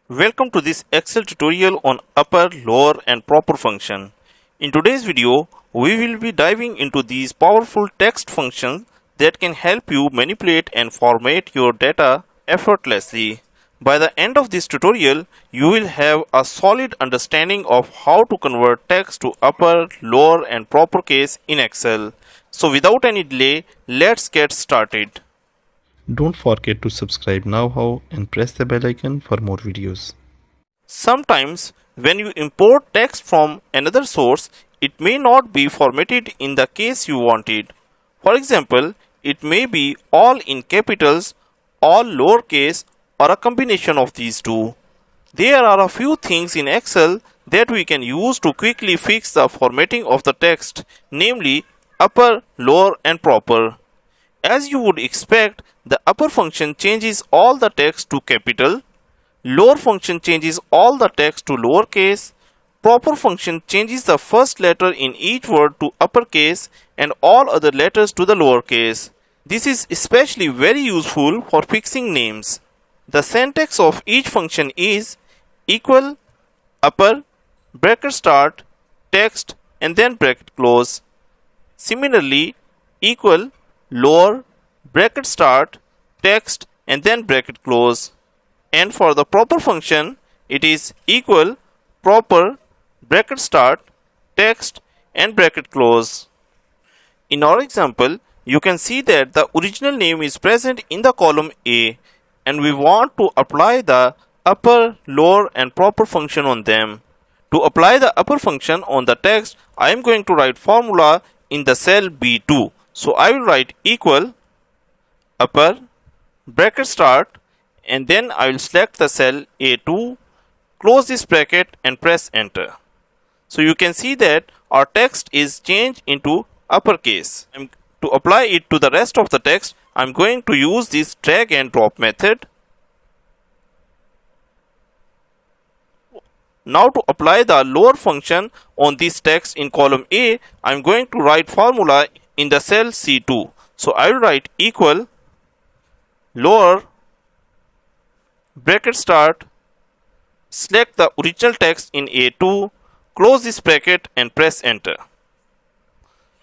Welcome to this Excel tutorial on upper, lower and proper function. In today's video, we will be diving into these powerful text functions that can help you manipulate and format your data effortlessly. By the end of this tutorial, you will have a solid understanding of how to convert text to upper, lower and proper case in Excel. So without any delay, let's get started. Don't forget to subscribe KnowHow and press the bell icon for more videos. Sometimes when you import text from another source, it may not be formatted in the case you wanted. For example, it may be all in capitals, all lowercase or a combination of these two. There are a few things in Excel that we can use to quickly fix the formatting of the text, namely upper, lower and proper. As you would expect, the upper function changes all the text to capital, lower function changes all the text to lowercase, proper function changes the first letter in each word to uppercase and all other letters to the lowercase. This is especially very useful for fixing names. The syntax of each function is equal, upper, bracket start, text and then bracket close. Similarly, equal, lower, bracket start, text and then bracket close. And for the proper function, it is equal, proper, bracket start, text and bracket close. In our example, you can see that the original name is present in the column A and we want to apply the upper, lower and proper function on them. To apply the upper function on the text, I am going to write formula in the cell B2. So I will write equal, upper, bracket start and then I will select the cell A2, close this bracket and press enter. So you can see that our text is changed into uppercase. To apply it to the rest of the text, I am going to use this drag and drop method. Now to apply the lower function on this text in column A, I am going to write formula in the cell C2. So I will write equal, lower, bracket start, select the original text in A2, close this bracket and press enter.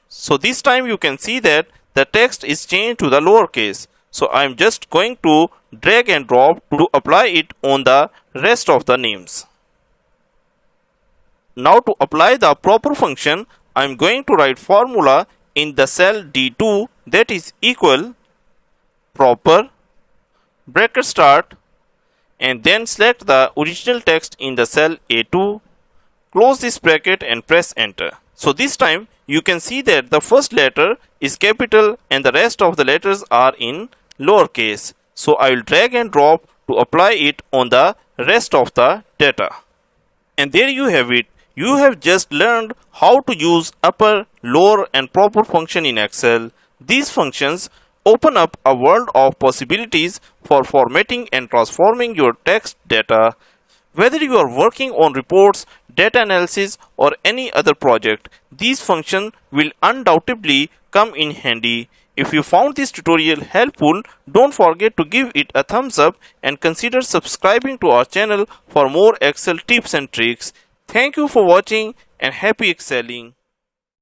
So this time you can see that the text is changed to the lowercase. So I am just going to drag and drop to apply it on the rest of the names. Now to apply the proper function, I am going to write formula in the cell D2, that is equal, proper, bracket start and then select the original text in the cell A2, close this bracket and press enter. So this time you can see that the first letter is capital and the rest of the letters are in lowercase. So I will drag and drop to apply it on the rest of the data. And there you have it. You have just learned how to use upper, lower and proper function in Excel. These functions open up a world of possibilities for formatting and transforming your text data. Whether you are working on reports, data analysis or any other project, these functions will undoubtedly come in handy. If you found this tutorial helpful, don't forget to give it a thumbs up and consider subscribing to our channel for more Excel tips and tricks. Thank you for watching and happy excelling.